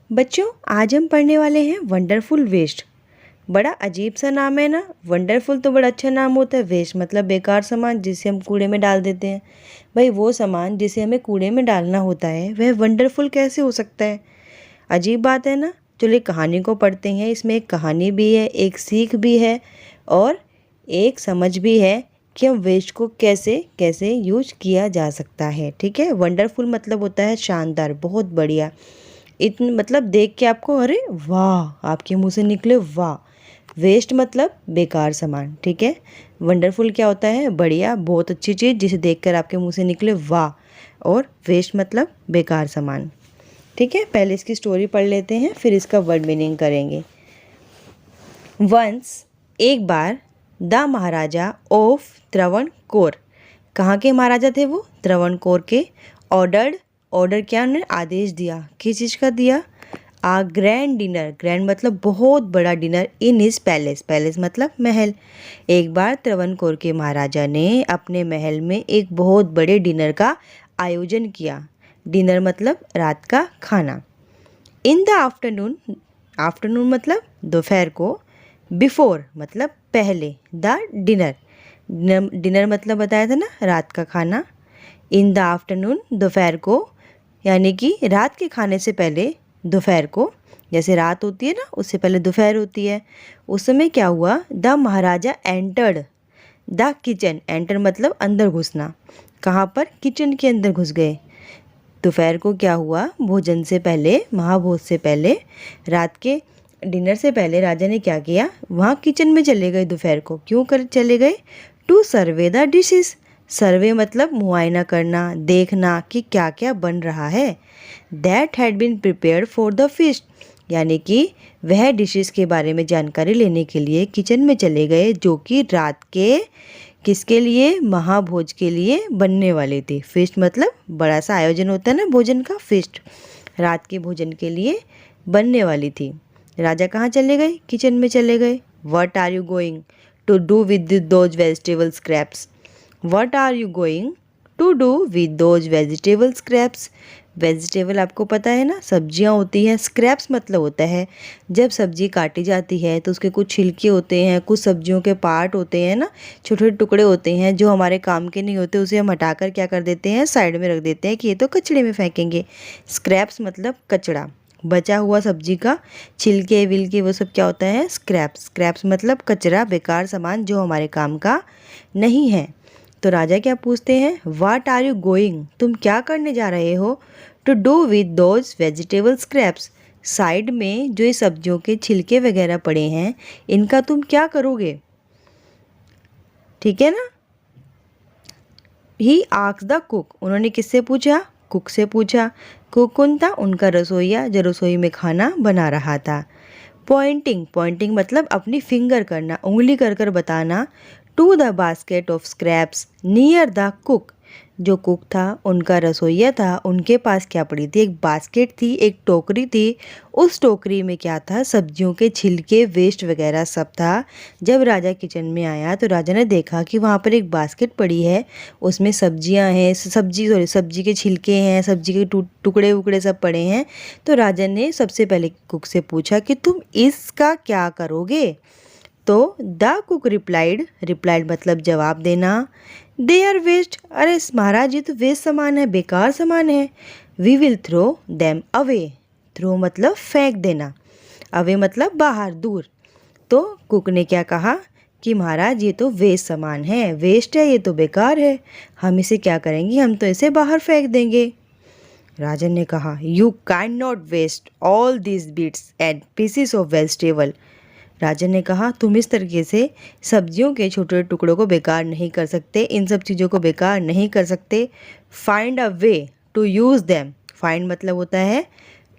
बच्चों, आज हम पढ़ने वाले हैं वंडरफुल वेस्ट। बड़ा अजीब सा नाम है ना। वंडरफुल तो बड़ा अच्छा नाम होता है। वेस्ट मतलब बेकार सामान जिसे हम कूड़े में डाल देते हैं। भाई वो सामान जिसे हमें कूड़े में डालना होता है वह वंडरफुल कैसे हो सकता है? अजीब बात है ना। चलिए कहानी को पढ़ते हैं। इसमें एक कहानी भी है, एक सीख भी है और एक समझ भी है कि हम वेस्ट को कैसे कैसे यूज किया जा सकता है। ठीक है। वंडरफुल मतलब होता है शानदार, बहुत बढ़िया। इतन मतलब देख के आपको अरे वाह आपके मुंह से निकले वाह। वेस्ट मतलब बेकार सामान। ठीक है। वंडरफुल क्या होता है? बढ़िया, बहुत अच्छी चीज़ जिसे देखकर आपके मुंह से निकले वाह। और वेस्ट मतलब बेकार सामान। ठीक है। पहले इसकी स्टोरी पढ़ लेते हैं, फिर इसका वर्ड मीनिंग करेंगे। वंस, एक बार, द महाराजा ऑफ त्रवणकोर। कहाँ के महाराजा थे वो? त्रवणकोर के। ऑर्डर्ड, ऑर्डर क्या उन्होंने आदेश दिया, किस चीज़ का दिया? आ ग्रैंड डिनर, ग्रैंड मतलब बहुत बड़ा dinner, in his palace, palace मतलब महल। एक बार त्रवणकोर के महाराजा ने अपने महल में एक बहुत बड़े डिनर का आयोजन किया। डिनर मतलब रात का खाना। इन द आफ्टरनून, आफ्टरनून मतलब दोपहर को। बिफोर मतलब पहले। द डिनर, डिनर मतलब बताया था ना रात का खाना। इन द आफ्टरनून दोपहर को, यानी कि रात के खाने से पहले दोपहर को। जैसे रात होती है ना उससे पहले दोपहर होती है। उस समय क्या हुआ? The Maharaja entered the kitchen. Enter मतलब अंदर घुसना। कहाँ पर? किचन के अंदर घुस गए। दोपहर को क्या हुआ? भोजन से पहले, महाभोज से पहले, रात के डिनर से पहले राजा ने क्या किया? वहाँ किचन में चले गए दोपहर को। क्यों कर चले गए? To survey the dishes. Survey मतलब मुआयना करना, देखना कि क्या क्या बन रहा है। That had been prepared for the feast, यानी कि वह डिशेस के बारे में जानकारी लेने के लिए किचन में चले गए जो कि रात के किसके लिए? महाभोज के लिए बनने वाली थी। फीस्ट मतलब बड़ा सा आयोजन होता है ना भोजन का, फीस्ट। रात के भोजन के लिए बनने वाली थी। राजा कहाँ चले गए? किचन में चले गए। What are you going to do with those vegetable scraps? What are you going to do with those vegetable scraps? Vegetable आपको पता है ना, सब्जियां होती हैं। स्क्रैप्स मतलब होता है जब सब्जी काटी जाती है तो उसके कुछ छिलके होते हैं, कुछ सब्जियों के पार्ट होते हैं ना, छोटे छोटे टुकड़े होते हैं जो हमारे काम के नहीं होते, उसे हम हटाकर क्या कर देते हैं? साइड में रख देते हैं कि ये तो कचड़े में फेंकेंगे। स्क्रैप्स मतलब कचड़ा, बचा हुआ सब्जी का छिलके विलके वो सब क्या होता है? स्क्रैप्स। स्क्रैप्स मतलब कचरा, बेकार सामान जो हमारे काम का नहीं है। तो राजा क्या पूछते हैं? व्हाट आर यू गोइंग, तुम क्या करने जा रहे हो? To do with those vegetable scraps, side में जो ये सब्जियों के छिलके वगैरह पड़े हैं इनका तुम क्या करोगे? ठीक है ना। ही आस्क्ड द कुक, उन्होंने किससे पूछा? कुक से पूछा। कुक कौन था? उनका रसोइया जो रसोई में खाना बना रहा था। पॉइंटिंग, पॉइंटिंग मतलब अपनी फिंगर करना, उंगली कर कर बताना। To the basket of scraps near the cook, जो कुक था उनका रसोइया था, उनके पास क्या पड़ी थी? एक बास्केट थी, एक टोकरी थी। उस टोकरी में क्या था? सब्जियों के छिलके, वेस्ट वगैरह सब था। जब राजा किचन में आया तो राजा ने देखा कि वहाँ पर एक बास्केट पड़ी है, उसमें सब्जियाँ हैं, सब्जी के छिलके हैं, सब्जी के टुकड़े वुकड़े सब पड़े हैं। तो राजा ने सबसे पहले कुक से पूछा कि तुम इसका क्या करोगे? तो द कुक रिप्लाइड, रिप्लाइड मतलब जवाब देना। दे आर वेस्ट, अरे महाराज ये तो वेस्ट सामान है, बेकार सामान है। We will throw them away, throw मतलब फेंक देना, अवे मतलब बाहर, दूर। तो कुक ने क्या कहा कि महाराज ये तो वेस्ट सामान है, वेस्ट है, ये तो बेकार है, हम इसे क्या करेंगे? हम तो इसे बाहर फेंक देंगे। राजन ने कहा you can not waste all this bits and pieces of vegetable. Rajan ने कहा तुम इस तरीके से सब्जियों के छोटे टुकड़ों को बेकार नहीं कर सकते, इन सब चीज़ों को बेकार नहीं कर सकते। Find a way to use them, find मतलब होता है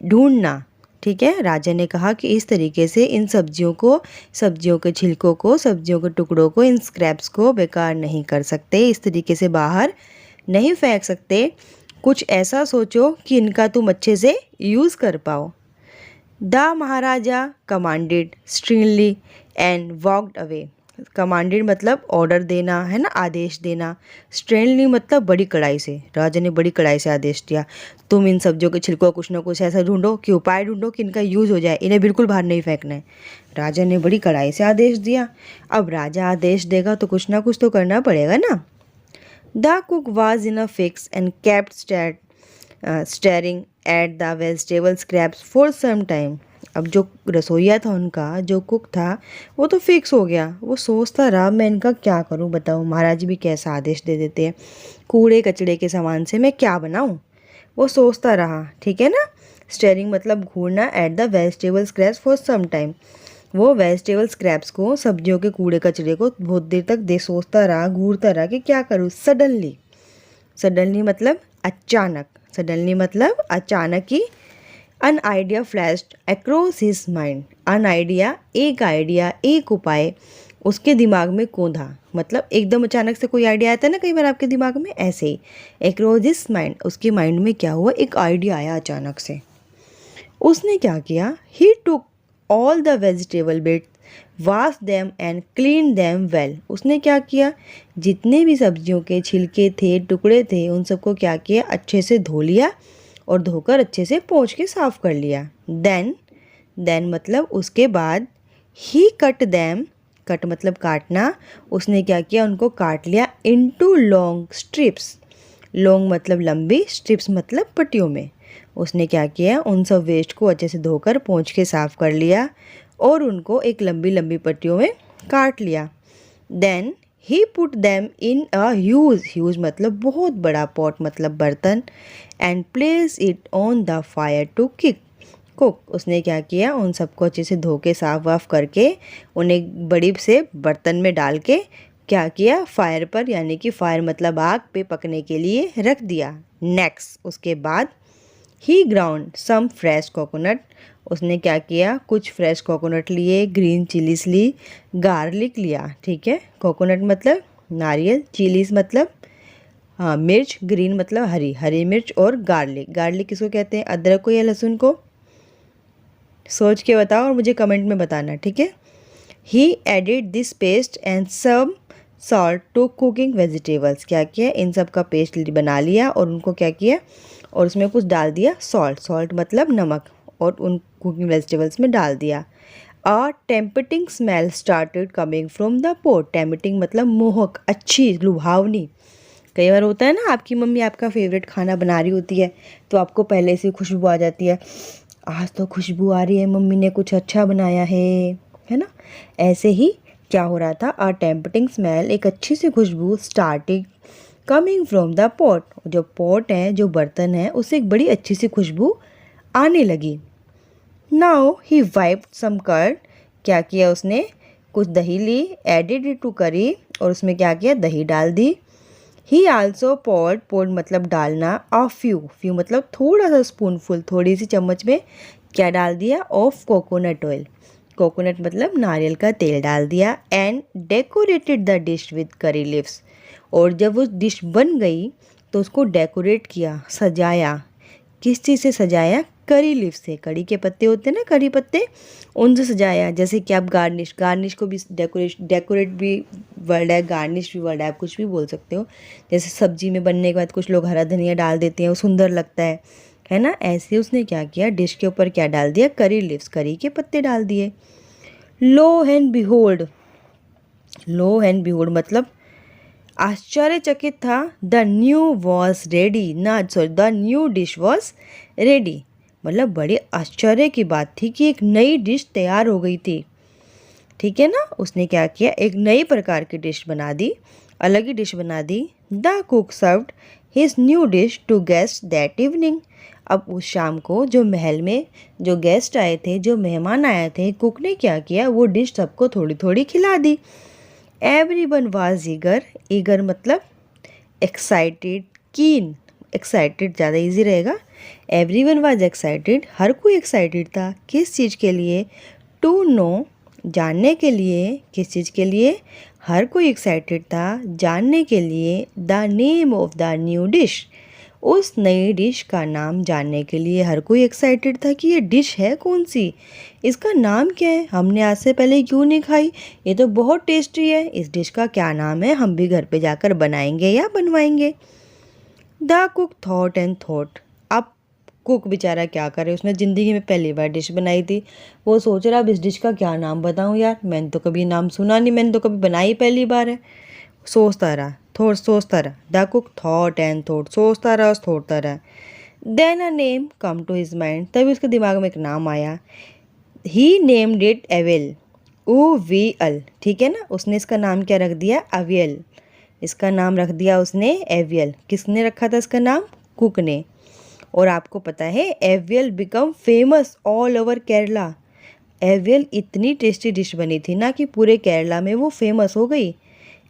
ढूंढना। ठीक है। राजा ने कहा कि इस तरीके से इन सब्जियों को, सब्जियों के छिलकों को, सब्जियों के टुकड़ों को, इन स्क्रैप्स को बेकार नहीं कर सकते, इस तरीके से बाहर नहीं फेंक सकते। कुछ ऐसा सोचो कि इनका तुम अच्छे से यूज़ कर पाओ। The maharaja commanded sternly and walked away, commanded मतलब ऑर्डर देना है ना, आदेश देना। स्ट्रेनली मतलब बड़ी कड़ाई से, राजा ने बड़ी कड़ाई से आदेश दिया, तुम इन सब्जियों के छिलकों कुछ ना कुछ ऐसा ढूंढो कि उपाय ढूंढो कि इनका यूज़ हो जाए, इन्हें बिल्कुल बाहर नहीं फेंकना है। राजा ने बड़ी कड़ाई से आदेश दिया। अब राजा आदेश देगा तो कुछ ना कुछ तो करना पड़ेगा ना। The cook was in a fix and kept staring at the vegetable scraps for some time. अब जो रसोईया था उनका, जो कुक था, वो तो फिक्स हो गया। वो सोचता रहा मैं इनका क्या करूं, बताओ महाराज भी कैसा आदेश दे देते हैं, कूड़े कचड़े के सामान से मैं क्या बनाऊं। वो सोचता रहा, ठीक है ना। स्टेरिंग मतलब घूरना, at the vegetable scraps for some time. वो वेजिटेबल स्क्रैप्स को, सब्जियों के कूड़े कचरे को बहुत देर तक सोचता रहा, घूरता रहा कि क्या करूं। सडनली, सडनली मतलब अचानक, सडनली मतलब अचानक ही an idea flashed across his mind. An idea, एक उपाय उसके दिमाग में कौंधा, मतलब एकदम अचानक से कोई आइडिया आता है ना कई बार आपके दिमाग में, ऐसे ही अक्रॉस हिज माइंड, उसके माइंड में क्या हुआ, एक आइडिया आया अचानक से। उसने क्या किया, he took all the vegetable bits, wash them and clean them well. उसने क्या किया, जितने भी सब्जियों के छिलके थे, टुकड़े थे, उन सबको क्या किया, अच्छे से धो लिया और धोकर अच्छे से पोंछ के साफ कर लिया। देन मतलब उसके बाद, ही कट देम, कट मतलब काटना, उसने क्या किया, उनको काट लिया इनटू लॉन्ग स्ट्रिप्स। लॉन्ग मतलब लंबी, स्ट्रिप्स मतलब पट्टियों में। उसने क्या किया, उन सब वेस्ट को अच्छे से धोकर पोंछ के साफ कर लिया और उनको एक लंबी लंबी पट्टियों में काट लिया। Then he put them in a huge मतलब बहुत बड़ा, पॉट मतलब बर्तन, and place it on the fire to cook. उसने क्या किया, उन सबको अच्छे से धो के साफ वाफ करके उन्हें बड़ी से बर्तन में डाल के क्या किया, फायर पर, यानी कि फायर मतलब आग पे पकने के लिए रख दिया। नेक्स्ट, उसके बाद ही ग्राउंड सम फ्रेश कोकोनट। उसने क्या किया, कुछ फ्रेश कोकोनट लिए, ग्रीन चिलीज ली, गार्लिक लिया, ठीक है। कोकोनट मतलब नारियल, चिलीज मतलब हाँ मिर्च, ग्रीन मतलब हरी, हरी मिर्च, और गार्लिक, गार्लिक किसको कहते हैं, अदरक को या लहसुन को, सोच के बताओ और मुझे कमेंट में बताना, ठीक है। He added this paste and some salt to cooking vegetables. क्या किया, इन सब का पेस्ट बना लिया और उनको क्या किया, और उसमें कुछ डाल दिया सॉल्ट, सॉल्ट मतलब नमक, और उन कुकिंग वेजिटेबल्स में डाल दिया। A tempting smell started coming from the pot. Tempting मतलब मोहक, अच्छी, लुभावनी। कई बार होता है ना, आपकी मम्मी आपका फेवरेट खाना बना रही होती है तो आपको पहले से खुशबू आ जाती है, आज तो खुशबू आ रही है, मम्मी ने कुछ अच्छा बनाया है ना। ऐसे ही क्या हो रहा था, अ टेम्पटिंग स्मेल, एक अच्छी सी खुशबू, starting coming from the pot, जो पॉट है, जो बर्तन है, उससे एक बड़ी अच्छी सी खुशबू आने लगी। Now he whipped some curd. क्या किया उसने, कुछ दही ली, एडिड इट टू करी, और उसमें क्या किया, दही डाल दी। ही आल्सो पोर्ड मतलब डालना, अ फ्यू मतलब थोड़ा सा स्पूनफुल, थोड़ी सी चम्मच में क्या डाल दिया, ऑफ कोकोनट ऑयल, कोकोनट मतलब नारियल का तेल डाल दिया। And decorated the dish with curry leaves. और जब वो डिश बन गई तो उसको डेकोरेट किया, सजाया। किस चीज़ से सजाया, करी लीफ से, कड़ी के पत्ते होते हैं ना, कड़ी पत्ते, उनसे सजाया। जैसे कि आप गार्निश, गार्निश को भी डेकोरेट भी वर्ड है, गार्निश भी वर्ड है, आप कुछ भी बोल सकते हो। जैसे सब्जी में बनने के बाद कुछ लोग हरा धनिया डाल देते हैं, वो सुंदर लगता है ना। ऐसे उसने क्या किया, डिश के ऊपर क्या डाल दिया, करी लीव्स, करी के पत्ते डाल दिए। Lo and behold, lo and behold मतलब आश्चर्यचकित था। द न्यू वॉज रेडी ना, sorry, the new dish was ready, मतलब बड़े आश्चर्य की बात थी कि एक नई डिश तैयार हो गई थी, ठीक है ना। उसने क्या किया, एक नई प्रकार की डिश बना दी, अलग ही डिश बना दी। The cook served his new dish to guest that evening. अब उस शाम को जो महल में जो गेस्ट आए थे, जो मेहमान आए थे, कुक ने क्या किया, वो डिश सबको थोड़ी थोड़ी खिला दी। एवरीवन वाज ईगर मतलब एक्साइटेड, कीन, एक्साइटेड ज़्यादा इजी रहेगा। एवरीवन वाज एक्साइटेड, हर कोई एक्साइटेड था, किस चीज़ के लिए, टू नो, जानने के लिए। किस चीज़ के लिए, हर कोई एक्साइटेड था जानने के लिए, the name of the new dish, उस नई डिश का नाम जानने के लिए हर कोई एक्साइटेड था कि ये डिश है कौन सी, इसका नाम क्या है, हमने आज से पहले क्यों नहीं खाई, ये तो बहुत टेस्टी है, इस डिश का क्या नाम है, हम भी घर पे जाकर बनाएंगे या बनवाएंगे। The cook thought and thought. अब कुक बेचारा क्या करे, उसने ज़िंदगी में पहली बार डिश बनाई थी। वो सोच रहा अब इस डिश का क्या नाम बताऊँ यार, मैंने तो कभी नाम सुना नहीं, मैंने तो कभी बनाई पहली बार है। सोचता रहा, थोड़ा सोचता रहा। The cook thought and thought, सोचता रहा, सोचता रहा। Then a name came to his mind, तभी उसके दिमाग में एक नाम आया। He named it Avial, OVL, ठीक है ना। उसने इसका नाम क्या रख दिया, अवियल। इसका नाम रख दिया उसने एवियल। किसने रखा था इसका नाम, कुक ने। और आपको पता है AVL become famous all over Kerala. AVL इतनी टेस्टी डिश बनी थी ना कि पूरे केरला में वो फेमस हो गई।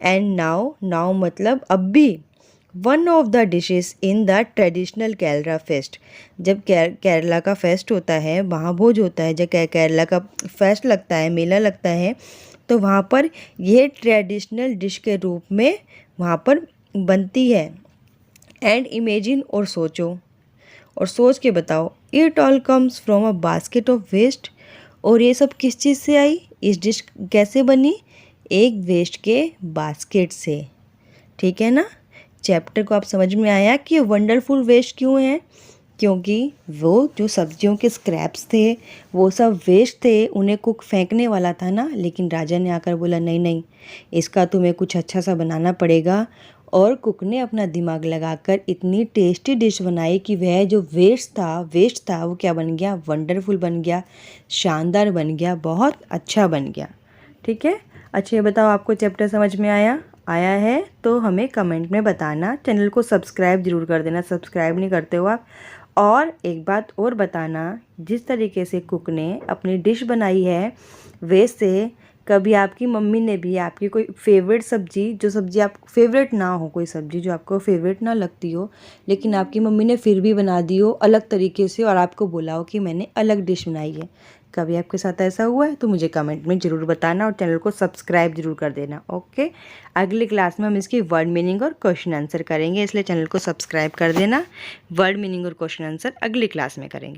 एंड नाउ, नाउ मतलब अब भी, one of the dishes in the traditional Kerala fest. जब केरला का फेस्ट होता है, वहाँ भोज होता है, जब केरला का फेस्ट लगता है, मेला लगता है, तो वहाँ पर यह ट्रेडिशनल डिश के रूप में वहाँ पर बनती है। एंड इमेजिन, और सोचो, और सोच के बताओ, it all comes from a basket of waste. और ये सब किस चीज़ से आई, इस डिश कैसे बनी, एक वेस्ट के बास्केट से, ठीक है ना। चैप्टर को आप समझ में आया कि वंडरफुल वेस्ट क्यों है, क्योंकि वो जो सब्जियों के स्क्रैप्स थे वो सब वेस्ट थे, उन्हें कुक फेंकने वाला था ना, लेकिन राजा ने आकर बोला नहीं नहीं, इसका तुम्हें कुछ अच्छा सा बनाना पड़ेगा। और कुक ने अपना दिमाग लगाकर इतनी टेस्टी डिश बनाई कि वह जो वेस्ट था वो क्या बन गया, वंडरफुल बन गया, शानदार बन गया, बहुत अच्छा बन गया। ठीक है, अच्छा ये बताओ आपको चैप्टर समझ में आया है तो हमें कमेंट में बताना। चैनल को सब्सक्राइब ज़रूर कर देना, सब्सक्राइब नहीं करते हो आप। और एक बात और बताना, जिस तरीके से कुक ने अपनी डिश बनाई है वैसे कभी आपकी मम्मी ने भी आपकी कोई फेवरेट सब्जी, जो सब्जी आप फेवरेट ना हो, कोई सब्जी जो आपको फेवरेट ना लगती हो, लेकिन आपकी मम्मी ने फिर भी बना दी हो अलग तरीके से और आपको बोला हो कि मैंने अलग डिश बनाई है, कभी आपके साथ ऐसा हुआ है तो मुझे कमेंट में ज़रूर बताना और चैनल को सब्सक्राइब जरूर कर देना। ओके, अगली क्लास में हम इसकी वर्ड मीनिंग और क्वेश्चन आंसर करेंगे, इसलिए चैनल को सब्सक्राइब कर देना। वर्ड मीनिंग और क्वेश्चन आंसर अगली क्लास में करेंगे।